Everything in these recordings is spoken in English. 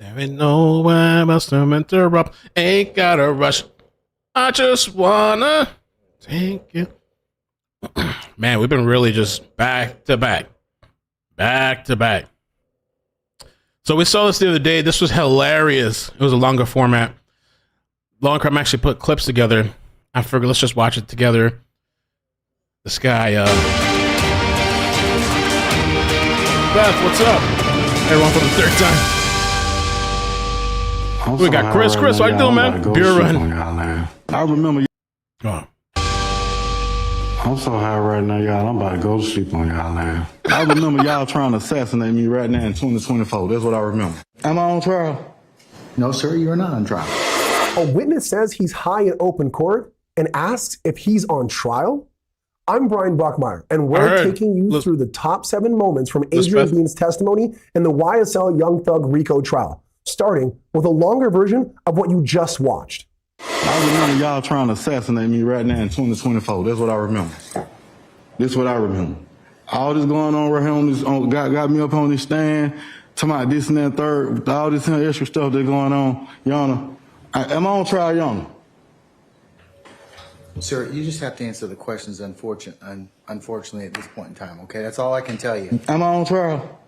There ain't nowhere else to interrupt. Ain't gotta rush. I just wanna take you. Man, we've been really just back to back. Back to back. So we saw this the other day. This was hilarious. It was a longer format. Longer, I'm actually put clips together. I figured let's just watch it together. This guy, Beth, what's up? Everyone for the third time. We got Chris. Chris, how you doing, man? Beer run. I remember. Oh. I'm so high right now, y'all. I'm about to go to sleep on y'all now. I remember y'all trying to assassinate me right now in 2024. That's what I remember. Am I on trial? No, sir, you are not on trial. A witness says he's high in open court and asks if he's on trial. I'm Brian Buckmeyer, and we're taking you through the top 7 moments from Adrian Bean's testimony in the YSL Young Thug RICO trial, starting with a longer version of what you just watched. I remember y'all trying to assassinate me right now in 2024. That's what I remember. That's what I remember. All this going on right here on this, got me up on this stand, talking about this and that third, all this extra stuff that's going on, Your Honor. Am I on trial, Your Honor? Sir, you just have to answer the questions unfortunately at this point in time, okay? That's all I can tell you. Am I on trial?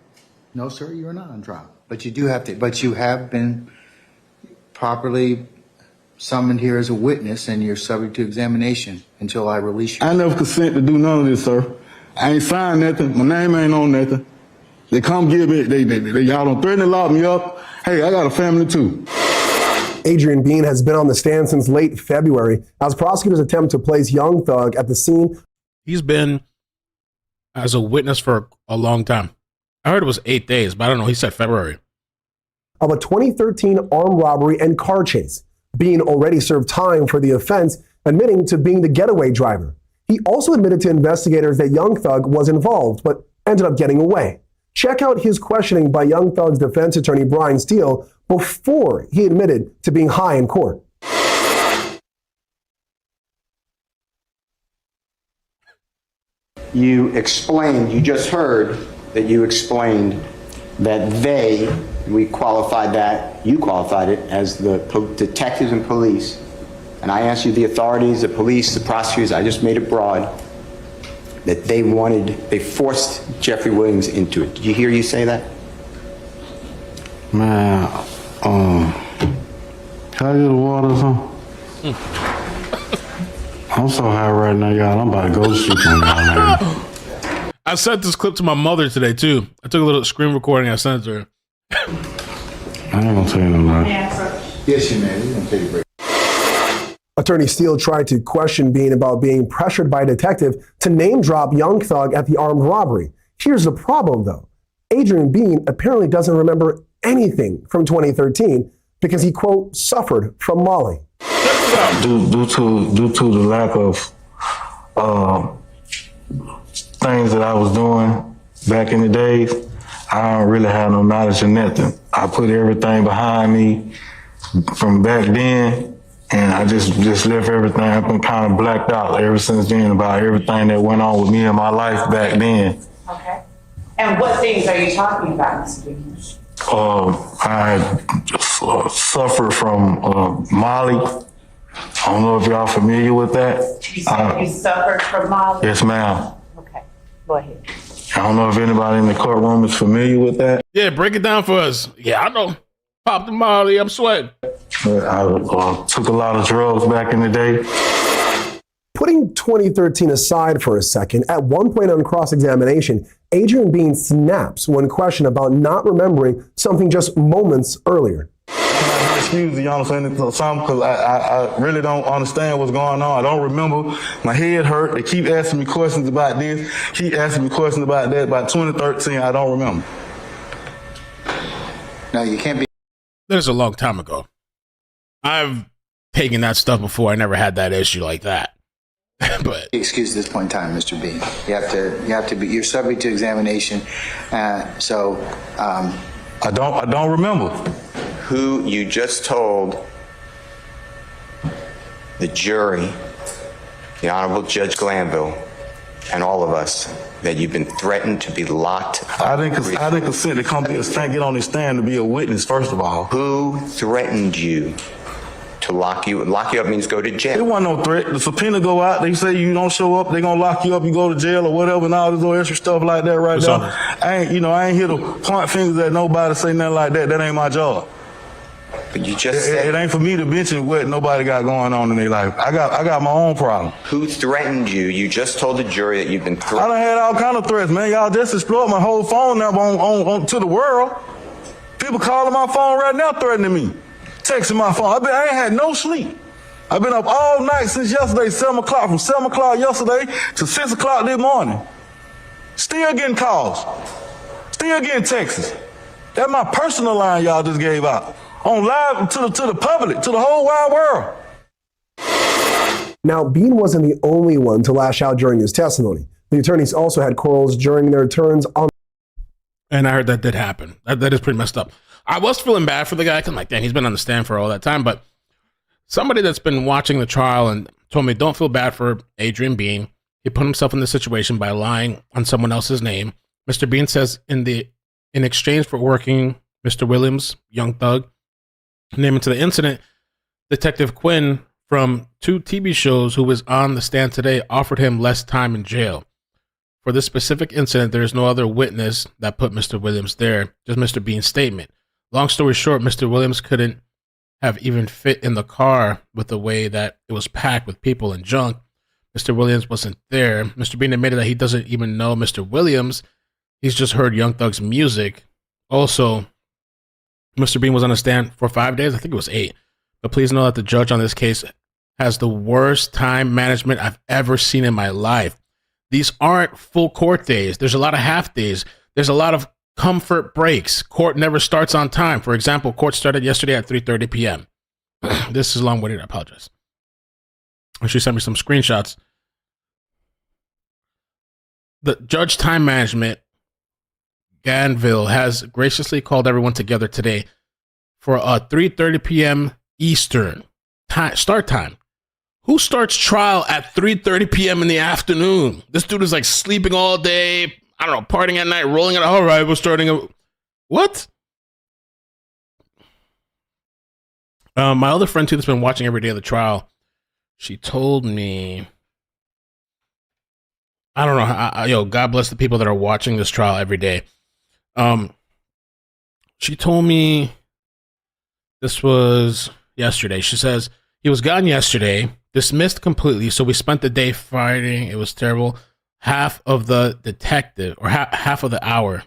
No, sir, you are not on trial. But you have been properly summoned here as a witness, and you're subject to examination until I release you. I never consent to do none of this, sir. I ain't signed nothing. My name ain't on nothing. They come get me. Y'all don't threaten to lock me up. Hey, I got a family too. Adrian Bean has been on the stand since late February as prosecutors attempt to place Young Thug at the scene. He's been as a witness for a long time. I heard it was 8 days, but I don't know. He said February. Of a 2013 armed robbery and car chase. Bean already served time for the offense, admitting to being the getaway driver. He also admitted to investigators that Young Thug was involved, but ended up getting away. Check out his questioning by Young Thug's defense attorney, Brian Steele, before he admitted to being high in court. You just heard that you explained that you qualified it as the detectives and police. And I asked you the authorities, the police, the prosecutors, I just made it broad, that they forced Jeffrey Williams into it. Did you hear you say that? Man, can I get the water or something? I'm so high right now, y'all. I'm about to go to sleep on y'all now. I sent this clip to my mother today, too. I took a little screen recording. I sent it to her. I ain't gonna tell you no lie. Yes, you may. We're going to take a break. Attorney Steele tried to question Bean about being pressured by a detective to name drop Young Thug at the armed robbery. Here's the problem, though. Adrian Bean apparently doesn't remember anything from 2013 because he, quote, suffered from Molly. Due to the lack of things that I was doing back in the days, I don't really have no knowledge of nothing. I put everything behind me from back then, and I just left everything. I've been kind of blacked out ever since then about everything that went on with me in my life back then. Okay. And what things are you talking about, Mr. Bean? I suffered from Molly. I don't know if y'all familiar with that. You said you suffered from Molly? Yes, ma'am. Okay, go ahead. I don't know if anybody in the courtroom is familiar with that. Yeah, break it down for us. Yeah, I know. Pop the Molly, I'm sweating. But I took a lot of drugs back in the day. Putting 2013 aside for a second, at one point on cross-examination, Adrian Bean snaps when questioned about not remembering something just moments earlier. Excuse me, y'all saying something because I really don't understand what's going on. I don't remember. My head hurt. They keep asking me questions about this. Keep asking me questions about that. About 2013, I don't remember. No, you can't be. That is a long time ago. I've taken that stuff before. I never had that issue like that. But Excuse this point in time, Mr. B. You have to be. You're subject to examination. I don't remember. Who you just told the jury, the Honorable Judge Glanville, and all of us that you've been threatened to be locked up. I didn't consent to come get on this stand to be a witness, first of all. Who threatened you to lock you? Lock you up means go to There jail. wasn't no threat. The subpoena go out. They say you don't show up, they gonna lock you up. You go to jail or whatever, and all this little extra stuff like that right What's now. on this? I ain't here to point fingers at nobody, say nothing like that. That ain't my job. But you just It said, ain't for me to mention what nobody got going on in their life. I got my own problem. who threatened you? You just told the jury that you've been I threatened. done had all kind of threats, man. Y'all just explored my whole phone number on to the world. People calling my phone right now threatening me, texting my phone. I ain't had no sleep. I've been up all night since yesterday, 7 o'clock, from 7 o'clock yesterday to 6 o'clock this morning. Still getting calls. Still getting texts. That's my personal line y'all just gave out. On live to the public, to the whole wide world. Now, Bean wasn't the only one to lash out during his testimony. The attorneys also had quarrels during their turns on. And I heard that did happen. That is pretty messed up. I was feeling bad for the guy. 'Cause I'm like, damn, he's been on the stand for all that time. But somebody that's been watching the trial and told me, don't feel bad for Adrian Bean. He put himself in this situation by lying on someone else's name. Mr. Bean says in exchange for working Mr. Williams, young thug, name into the incident, Detective Quinn from 2 TV shows who was on the stand today offered him less time in jail. For this specific incident, there is no other witness that put Mr. Williams there, just Mr. Bean's statement. Long story short, Mr. Williams couldn't have even fit in the car with the way that it was packed with people and junk. Mr. Williams wasn't there. Mr. Bean admitted that he doesn't even know Mr. Williams. He's just heard Young Thug's music. Also, Mr. Bean was on the stand for 5 days. I think it was 8. But please know that the judge on this case has the worst time management I've ever seen in my life. These aren't full court days. There's a lot of half days. There's a lot of comfort breaks. Court never starts on time. For example, court started yesterday at 3:30 p.m. This is long-winded. I apologize. She sent me some screenshots. The judge time management, Ganville, has graciously called everyone together today for a 3:30 p.m. Eastern start time. Who starts trial at 3:30 p.m. in the afternoon? This dude is like sleeping all day. I don't know, partying at night, rolling it. All right, we're starting. What? My other friend too, that's been watching every day of the trial, she told me, I don't know. God bless the people that are watching this trial every day. She told me this was yesterday. She says he was gone yesterday, dismissed completely. So we spent the day fighting. It was terrible. Half of the detective, or half of the hour.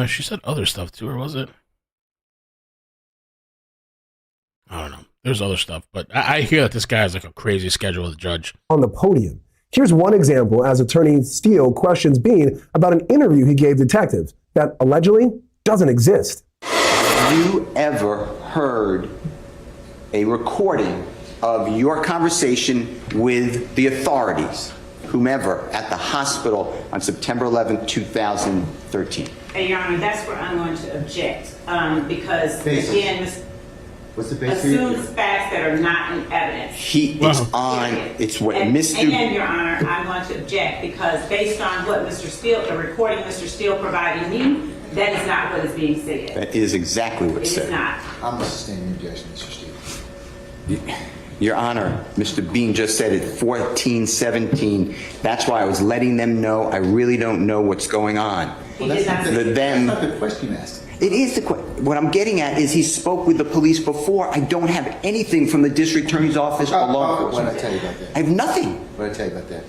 She said other stuff too, or was it? I don't know. There's other stuff, but I hear that this guy has like a crazy schedule with the judge. On the podium. Here's one example as Attorney Steele questions Bean about an interview he gave detectives that allegedly doesn't exist. Have you ever heard a recording of your conversation with the authorities, whomever, at the hospital on September 11th, 2013? Your Honor, that's where I'm going to object, because Basis. again, What's the basis? assumes facts that are not in evidence. It's what And Mr. again, Your Honor, I'm going to object because based on what Mr. Steele, the recording Mr. Steele provided me, that is not what is being said. That is exactly It what's is said. not. I'm sustaining the objection, Mr. Steele. Your Honor, Mr. Bean just said it, 1417. That's why I was letting them know I really don't know what's going on. He did not say. Them. That's not the question you asked. It is what I'm getting at is he spoke with the police before. I don't have anything from the district attorney's office or law What did I enforcement. tell you about that? I have nothing. What did I tell you about that?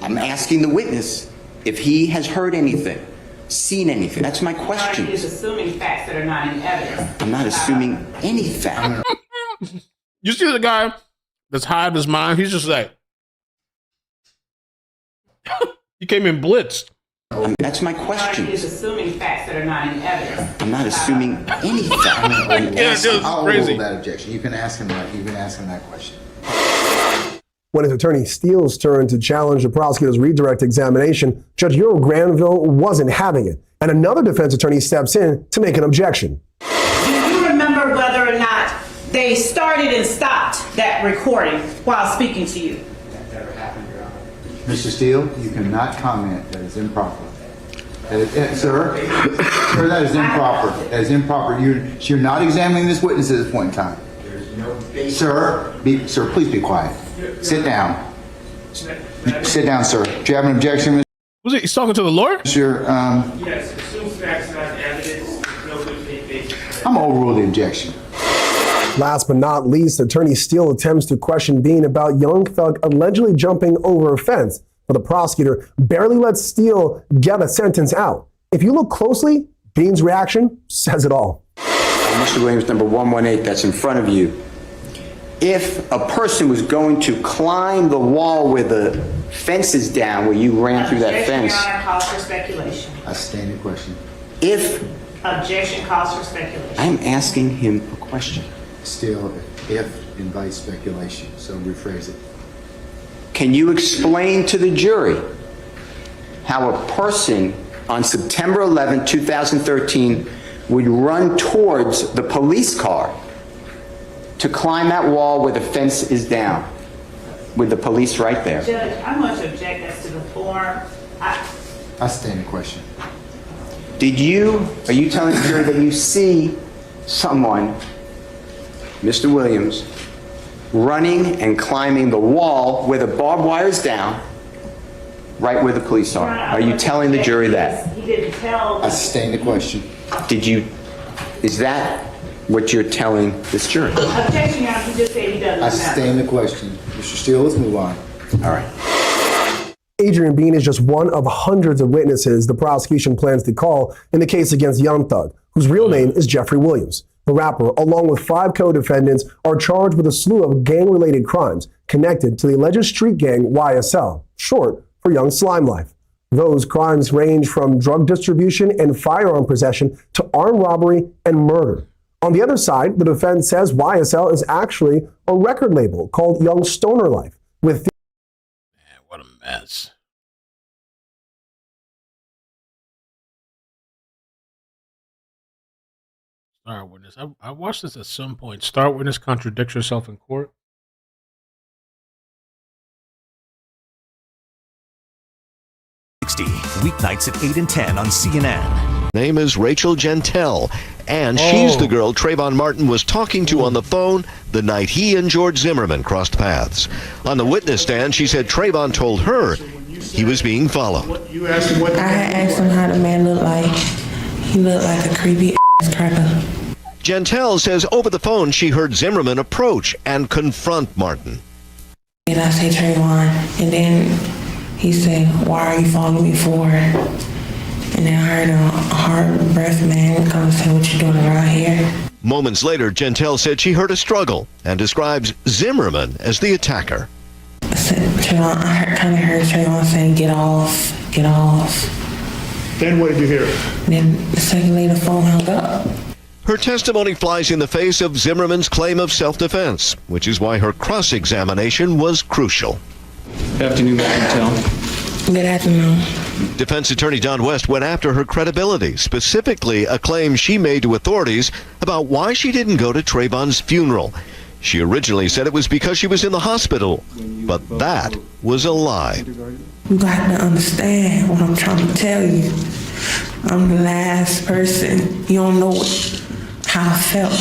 I'm asking the witness if he has heard anything, seen anything. That's my Your Honor, question. he is assuming facts that are not in evidence. I'm not assuming any fact. You see the guy that's high of his mind? He's just like, he came in blitzed. That's my Your Honor, question. he is assuming facts that are not in evidence. I'm not assuming any fact. Yeah, it's I'll crazy. rule that objection. You can ask him that. You can ask him that question. When it's Attorney Steele's turn to challenge the prosecutor's redirect examination, Judge Earl Granville wasn't having it, and another defense attorney steps in to make an objection. Do you remember whether or not they started and stopped that recording while speaking to you? That never happened, Your Honor. Mr. Steele, you cannot comment. That is improper. Sir, that is improper. That is improper. You're not examining this witness at this point in time. Sir, please be quiet. Sit down. Sit down, sir. Do you have an objection, Mr.? Was he? He's talking to the lawyer? Sure. Yes, assume facts not evidence. No good faith basis. I'm gonna overrule the objection. Last but not least, Attorney Steele attempts to question Bean about Young Thug allegedly jumping over a fence, but the prosecutor barely lets Steele get a sentence out. If you look closely, Bean's reaction says it all. Mr. Williams, number 118, that's in front of you. If a person was going to climb the wall where the fence is down, where you ran through that fence. Objection, Your Honor, calls for speculation. I stand the question. If, Objection calls for speculation. I'm asking him a question. Still, if invites speculation, so rephrase it. Can you explain to the jury how a person on September 11, 2013 would run towards the police car to climb that wall where the fence is down, with the police right there? Judge, I'm going to object as to the form. I stand the question. Are you telling the jury that you see someone, Mr. Williams, running and climbing the wall where the barbed wire is down, right where the police are? Are you telling the jury that? He didn't tell. I stand the question. Is that what you're telling this jury? Objection, Your Honor, he just said he doesn't know. I stand the question. Mr. Steele, let's move on. All right. Adrian Bean is just one of hundreds of witnesses the prosecution plans to call in the case against Young Thug, whose real name is Jeffrey Williams. The rapper, along with 5 co-defendants, are charged with a slew of gang-related crimes connected to the alleged street gang YSL, short for Young Slime Life. Those crimes range from drug distribution and firearm possession to armed robbery and murder. On the other side, the defense says YSL is actually a record label called Young Stoner Life, with Man, what a mess. Star witness. I watched this at some point. Star witness contradicts herself in court. Weeknights at 8 and 10 on CNN. Name is Rachel Gentile, and she's the girl Trayvon Martin was talking to on the phone the night he and George Zimmerman crossed paths. On the witness stand, she said Trayvon told her he was being followed. I had asked him how the man looked like. He looked like a creepy ass cracker. Gentile says over the phone she heard Zimmerman approach and confront Martin. And I say, Trayvon, and then he said, why are you following me for? And then I heard a hard breath man come and say, what you doing around here? Moments later, Gentile said she heard a struggle and describes Zimmerman as the attacker. I said, Trayvon, I kind of heard Trayvon saying, get off, get off. Then what did you hear? Then the second later, the phone hung up. Her testimony flies in the face of Zimmerman's claim of self-defense, which is why her cross-examination was crucial. Good afternoon, Ms. Gentile. Good afternoon. Defense attorney Don West went after her credibility, specifically a claim she made to authorities about why she didn't go to Trayvon's funeral. She originally said it was because she was in the hospital, but that was a lie. You got to understand what I'm trying to tell you. I'm the last person. You don't know how I felt.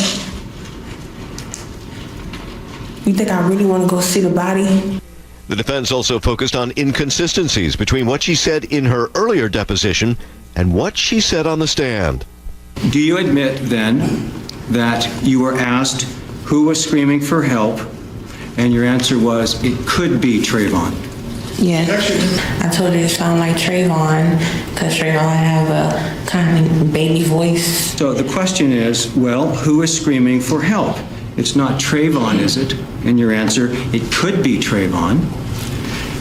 You think I really want to go see the body? The defense also focused on inconsistencies between what she said in her earlier deposition and what she said on the stand. Do you admit, then, that you were asked who was screaming for help, and your answer was, it could be Trayvon? Yes. I told her it sounded like Trayvon, because Trayvon have a kind of baby voice. So the question is, well, who is screaming for help? It's not Trayvon, is it? And your answer, it could be Trayvon.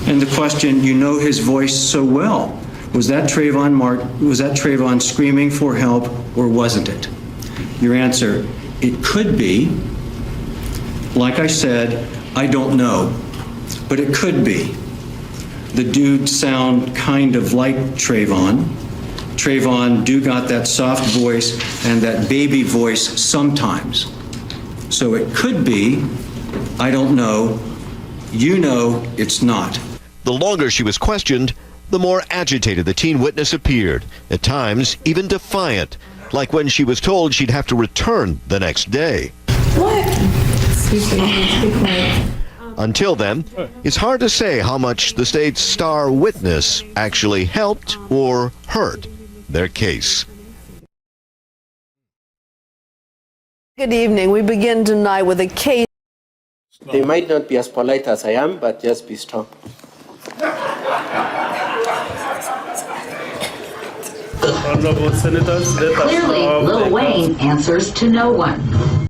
And the question, you know his voice so well. Was that Trayvon screaming for help, or wasn't it? Your answer, it could be. Like I said, I don't know, but it could be. The dude sound kind of like Trayvon. Trayvon do got that soft voice and that baby voice sometimes. So it could be, I don't know, you know it's not. The longer she was questioned, the more agitated the teen witness appeared, at times even defiant, like when she was told she'd have to return the next day. What? Until then, it's hard to say how much the state's star witness actually helped or hurt their case. Good evening. We begin tonight with a case. They might not be as polite as I am, but just be strong. Honorable Senators, Clearly, Lil Wayne answers to no one.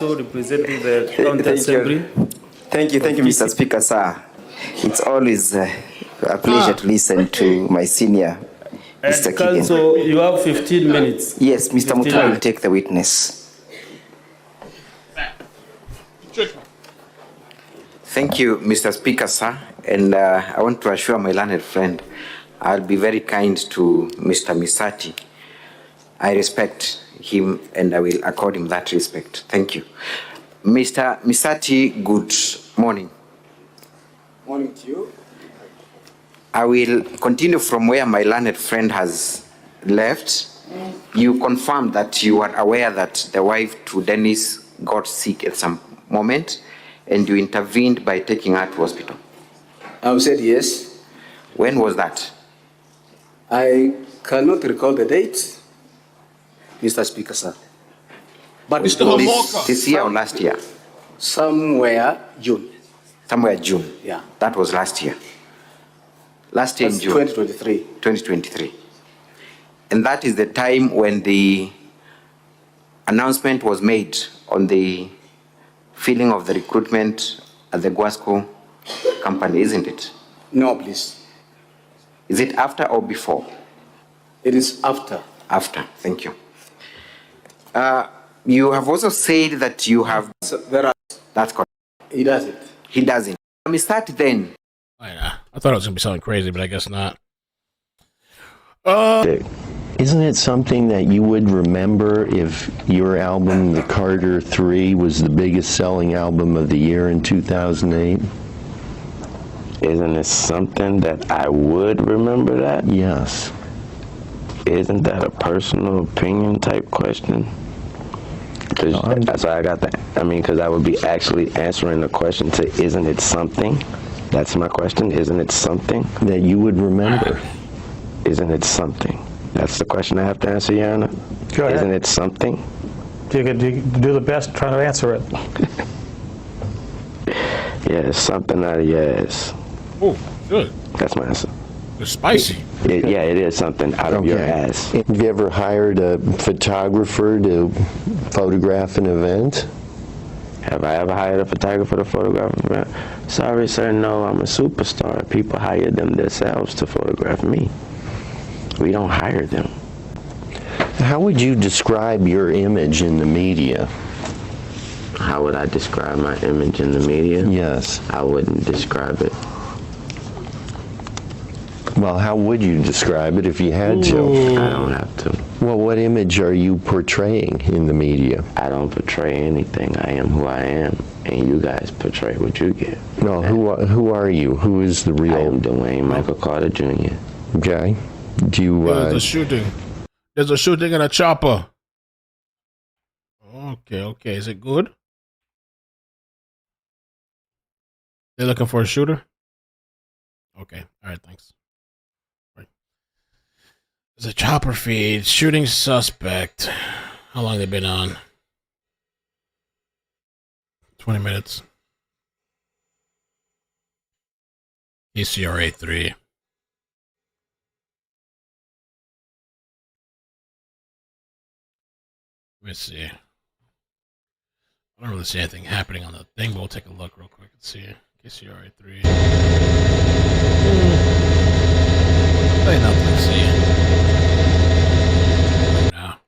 Representing the County Assembly. Thank you, Mr. Speaker, sir. It's always a pleasure to listen to my senior, Mr. Kigen. So you have 15 minutes. Yes, Mr. Mutua will take the witness. Thank you, Mr. Speaker, sir. And I want to assure my learned friend, I'll be very kind to Mr. Misati. I respect him and I will accord him that respect. Thank you. Mr. Misati, good morning. Morning to you. I will continue from where my learned friend has left. You confirmed that you are aware that the wife to Dennis got sick at some moment and you intervened by taking her to hospital. I said yes. When was that? I cannot recall the date, Mr. Speaker, sir. But This year or last year? Somewhere June. Somewhere June. Yeah. That was last year. Last year in June. 2023. 2023. And that is the time when the announcement was made on the filling of the recruitment at the Guasco company, isn't it? No, please. Is it after or before? It is after. After. Thank you. You have also said that you have... That's correct. He does it. He doesn't. Let me start then. I thought it was going to be something crazy, but I guess not. Isn't it something that you would remember if your album, The Carter 3, was the biggest selling album of the year in 2008? Isn't it something that I would remember that? Yes. Isn't that a personal opinion type question? That's why I got that. I mean, because I would be actually answering the question to, isn't it something? That's my question. Isn't it something? That you would remember. Isn't it something? That's the question I have to answer, Your Honor. Go ahead. Isn't it something? You could do the best trying to answer it. Yeah, it's something out of your ass. Oh, good. That's my answer. It's spicy. Yeah, it is something out of your ass. Have you ever hired a photographer to photograph an event? Have I ever hired a photographer to photograph an event? Sorry, sir, no, I'm a superstar. People hire them themselves to photograph me. We don't hire them. How would you describe your image in the media? How would I describe my image in the media? Yes. I wouldn't describe it. Well, how would you describe it if you had to? I don't have to. Well, what image are you portraying in the media? I don't portray anything. I am who I am, and you guys portray what you get. No, who are you? Who is the real? I am Dwayne Michael Carter Jr. Okay. Do you? There's a shooting. There's a shooting in a chopper. Okay. Is it good? They're looking for a shooter? Okay. All right, thanks. Right. There's a chopper feed. Shooting suspect. How long they been on? 20 minutes. ECRA 3. Let me see. I don't really see anything happening on the thing, but we'll take a look real quick and see. KCRA 3. Ain't nothing to see. Now.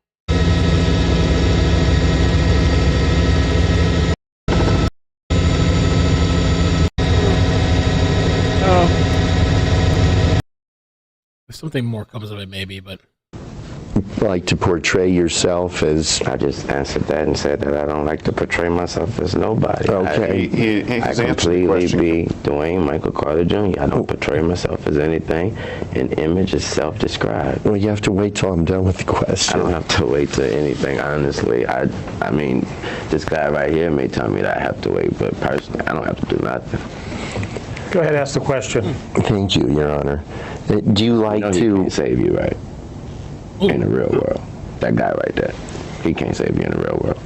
If something more comes of it, maybe, but. like to portray yourself as? I just answered that and said that I don't like to portray myself as nobody. Okay. I completely be Dwayne Michael Carter Jr. I don't portray myself as anything. An image is self-described. Well, you have to wait till I'm done with the question. I don't have to wait to anything, honestly. I mean, this guy right here may tell me that I have to wait, but personally, I don't have to do nothing. Go ahead, ask the question. Thank you, Your Honor. Do you like He to can't save you, right? In the real world. That guy right there. He can't save you in the real world.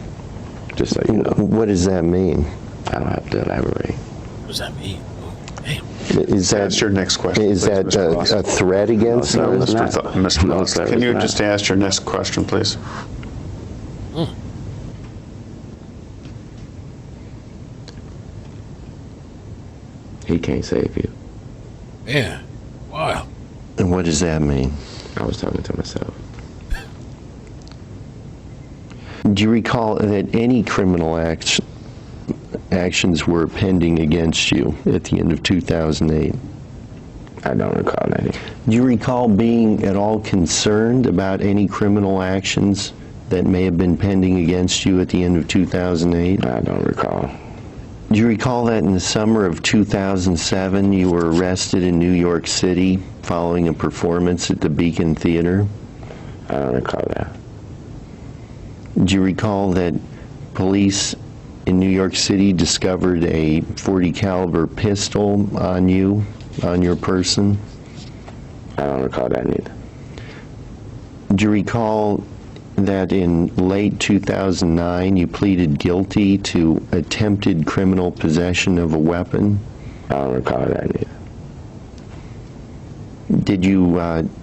Just so you know. What does that mean? I don't have to elaborate. What does that mean? Is that That's your next question. Is please, that Mr. Ross. a threat against No, them? it's not. Mr. No, Ross, sir, can it's you not. just ask your next question, please? He can't save you. Yeah. Wow. And what does that mean? I was talking to myself. Do you recall that any criminal actions were pending against you at the end of 2008? I don't recall any. Do you recall being at all concerned about any criminal actions that may have been pending against you at the end of 2008? I don't recall. Do you recall that in the summer of 2007 you were arrested in New York City following a performance at the Beacon Theater? I don't recall that. Do you recall that police in New York City discovered a .40 caliber pistol on you, on your person? I don't recall that neither. Do you recall that in late 2009 you pleaded guilty to attempted criminal possession of a weapon? I don't recall that neither. Did you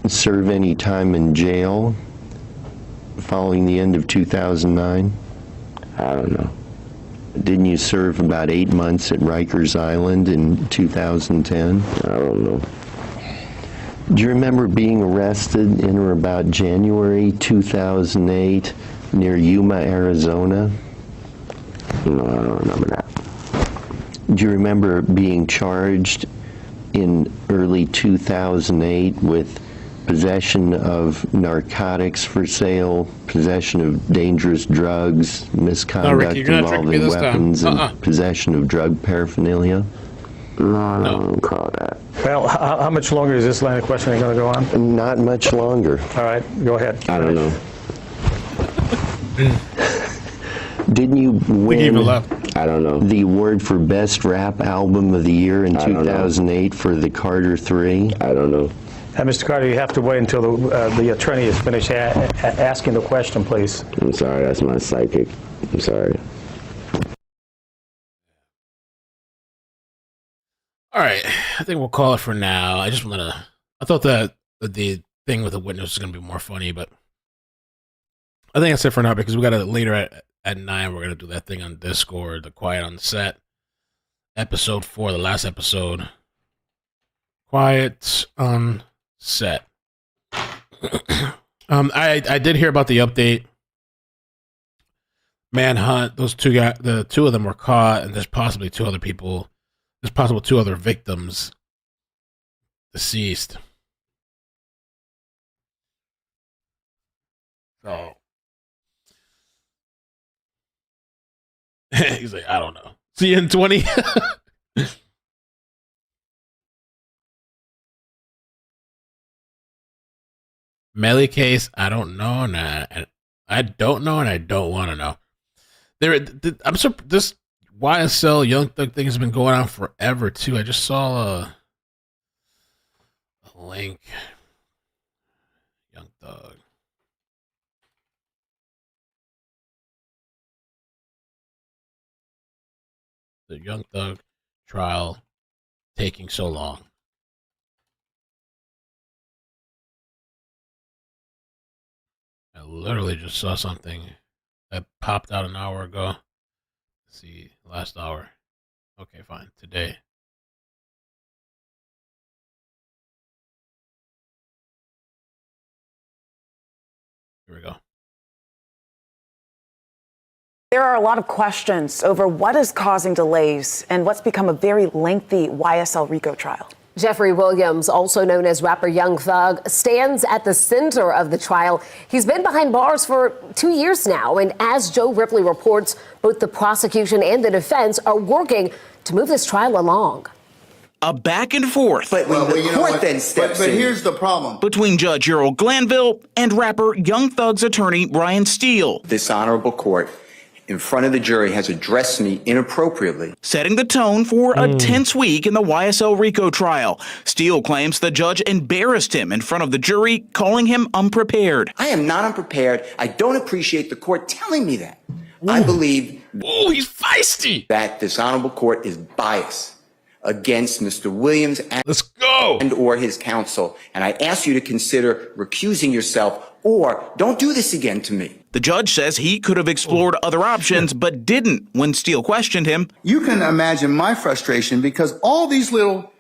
serve any time in jail following the end of 2009? I don't know. Didn't you serve about 8 months at Rikers Island in 2010? I don't know. Do you remember being arrested in or about January 2008 near Yuma, Arizona? No, I don't remember that. Do you remember being charged in early 2008 with possession of narcotics for sale, possession of dangerous drugs, misconduct Ricky, you're not tricking me involving this time. weapons, and possession of drug paraphernalia? No, I don't recall that. Well, how much longer is this line of questioning going to go on? Not much longer. All right, go ahead. I don't know. Didn't you win I don't know. the award for Best Rap Album of the Year in 2008 for the Carter 3? I don't know. Mr. Carter, you have to wait until the attorney is finished asking the question, please. I'm sorry, that's my psychic. I'm sorry. All right. I think we'll call it for now. I thought that the thing with the witness was going to be more funny, but I think that's it for now because we got it later at 9. We're going to do that thing on Discord, the Quiet on Set. Episode 4, the last episode. Quiet on Set. I did hear about the update. Manhunt, those two guys, the two of them were caught, and there's possibly 2 other people. There's possible 2 other victims deceased. So he's like, I don't know. See you in 20. Melly case, I don't know, and I don't know, and I don't want to know. I'm surprised this YSL Young Thug thing has been going on forever too. I just saw a link. Young Thug. The Young Thug trial taking so long. I literally just saw something that popped out an hour ago. Let's see, last hour. Okay, fine. Today. Here we go. There are a lot of questions over what is causing delays and what's become a very lengthy YSL RICO trial. Jeffrey Williams, also known as rapper Young Thug, stands at the center of the trial. He's been behind bars for 2 years now. And as Joe Ripley reports, both the prosecution and the defense are working to move this trial along. A back and forth. But here's the problem. Between Judge Earl Glanville and rapper Young Thug's attorney Brian Steele. This honorable court, in front of the jury, has addressed me inappropriately. Setting the tone for a tense week in the YSL RICO trial. Steele claims the judge embarrassed him in front of the jury, calling him unprepared. I am not unprepared. I don't appreciate the court telling me that. I believe he's feisty. That this honorable court is biased against Mr. Williams and or his counsel. And I ask you to consider recusing yourself or don't do this again to me. The judge says he could have explored other options, but didn't when Steele questioned him. You can imagine my frustration because all these little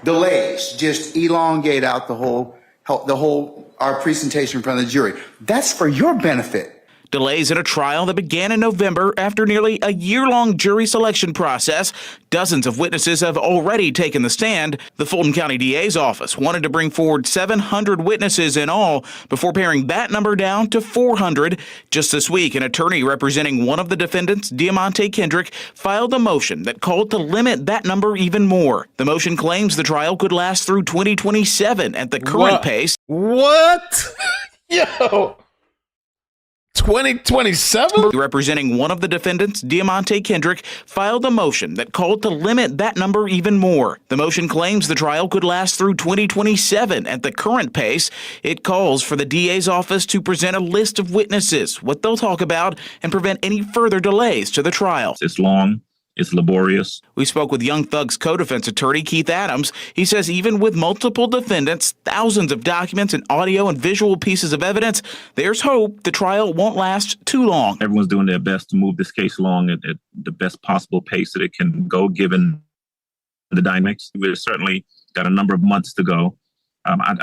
delays just elongate out our presentation in front of the jury. That's for your benefit. Delays in a trial that began in November after nearly a year-long jury selection process. Dozens of witnesses have already taken the stand. The Fulton County DA's office wanted to bring forward 700 witnesses in all before paring that number down to 400. Just this week, an attorney representing one of the defendants, Diamante Kendrick, filed a motion that called to limit that number even more. The motion claims the trial could last through 2027 at the current pace. What? Yo! 2027? Representing one of the defendants, Diamante Kendrick, filed a motion that called to limit that number even more. The motion claims the trial could last through 2027 at the current pace. It calls for the DA's office to present a list of witnesses, what they'll talk about, and prevent any further delays to the trial. It's long. It's laborious. We spoke with Young Thug's co-defense attorney, Keith Adams. He says even with multiple defendants, thousands of documents and audio and visual pieces of evidence, there's hope the trial won't last too long. Everyone's doing their best to move this case along at the best possible pace that it can go, given the dynamics. We've certainly got a number of months to go. I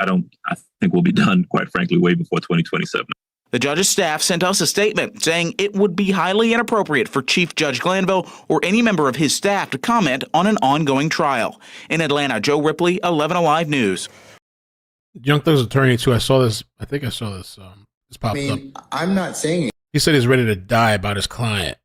think we'll be done, quite frankly, way before 2027. The judge's staff sent us a statement saying it would be highly inappropriate for Chief Judge Glanville or any member of his staff to comment on an ongoing trial. In Atlanta, Joe Ripley, 11 Alive News. Young Thug's attorney, too. I think I saw this. This popped up. I'm not saying it. He said he's ready to die about his client.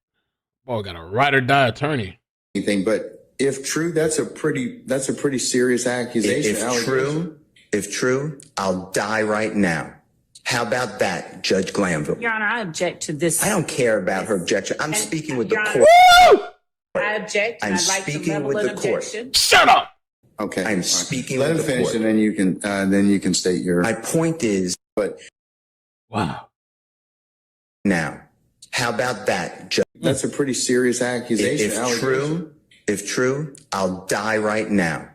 Boy, got a ride or die attorney. Anything, but if true, that's a pretty serious accusation. If true, I'll die right now. How about that, Judge Glanville? Your Honor, I object to this. I don't care about her objection. I'm speaking with the court. I object. I'm speaking with the court. Shut up. Okay. I'm speaking Let with him the finish, court. and then you can state your. My point is, wow. Now, how about that, Judge? That's a pretty serious accusation. If true, I'll die right now.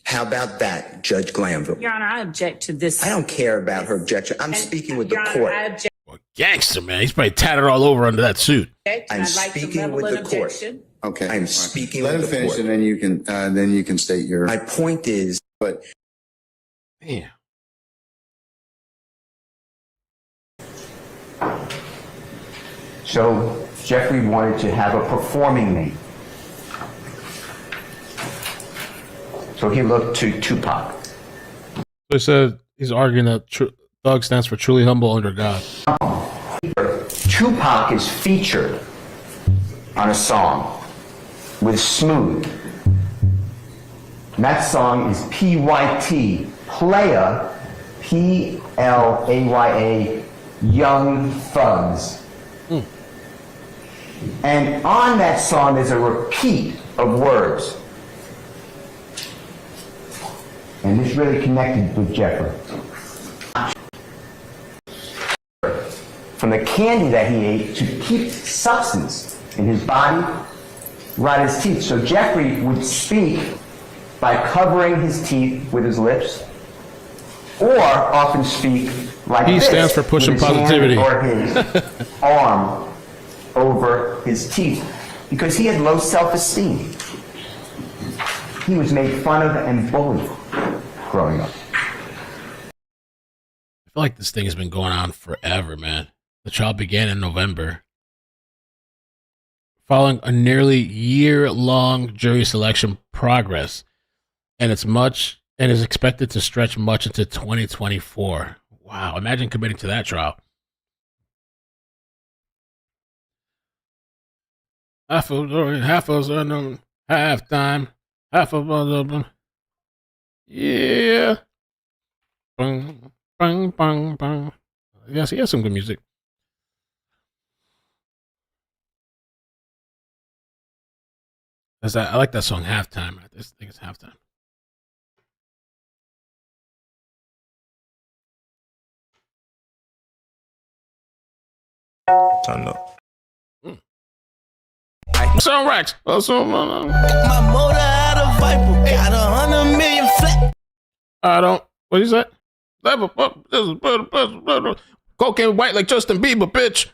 How about that, Judge Glanville? Your Honor, I object to this. I don't care about her objection. I'm speaking with the court. Boy, gangster, man. He's probably tatted all over under that suit. I'm speaking with the court. Okay. I'm speaking Let with him the finish, court. and then you can state your. My point is, Damn. So Jeffrey wanted to have a performing name. So he looked to Tupac. So he said he's arguing that Thug stands for truly humble under God. Tupac is featured on a song with Smooth. And that song is PYT, Playa, Playa, Young Thugs. And on that song there's a repeat of words. And this really connected with Jeffrey. From the candy that he ate to keep substance in his body, right his teeth. So Jeffrey would speak by covering his teeth with his lips, or often speak like P this, stands for pushing with his hand positivity. or his arm over his teeth, because he had low self-esteem. He was made fun of and bullied growing up. I feel like this thing has been going on forever, man. The trial began in November. Following a nearly year-long jury selection progress, and it's expected to stretch much into 2024. Wow, imagine committing to that trial. Half of unknown, halftime, half of other. Yeah. Bang, bang, bang, bang. Yes, he has some good music. I like that song, Halftime. I just think it's Halftime. Turn up. Song Rex. My motor had a Viper, got 100 million flat. I don't. What is that? Cocaine white like Justin Bieber, bitch.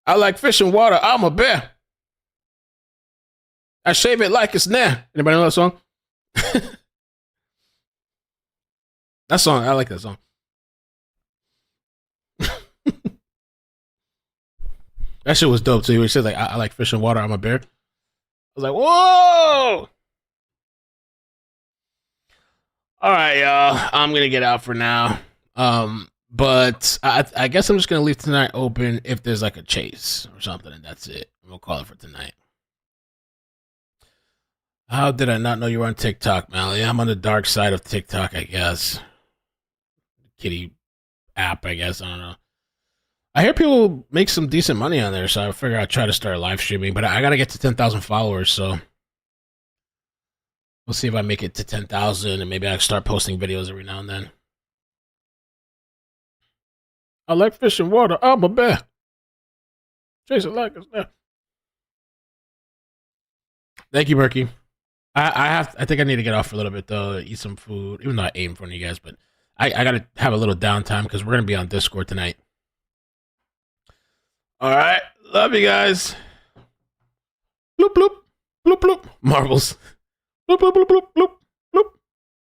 I like fish and water. I'm a bear. I shave it like it's there. Anybody know that song? That song, I like that song. That shit was dope too. He said like, I like fish and water. I'm a bear. I was like, whoa. All right, y'all. I'm gonna get out for now. But I guess I'm just gonna leave tonight open if there's like a chase or something, and that's it. We'll call it for tonight. How did I not know you were on TikTok, Mally? I'm on the dark side of TikTok, I guess. Kitty app, I guess. I don't know. I hear people make some decent money on there, so I figure I'll try to start live streaming. But I gotta get to 10,000 followers, so we'll see if I make it to 10,000, and maybe I can start posting videos every now and then. I like fish and water. I'm a bear. Chase it like it's there. Thank you, Murky. I think I need to get off for a little bit though, eat some food. Even though I ate in front of you guys, but I gotta have a little downtime because we're gonna be on Discord tonight. All right, love you guys. Bloop bloop bloop bloop. Marbles. Bloop bloop bloop bloop bloop.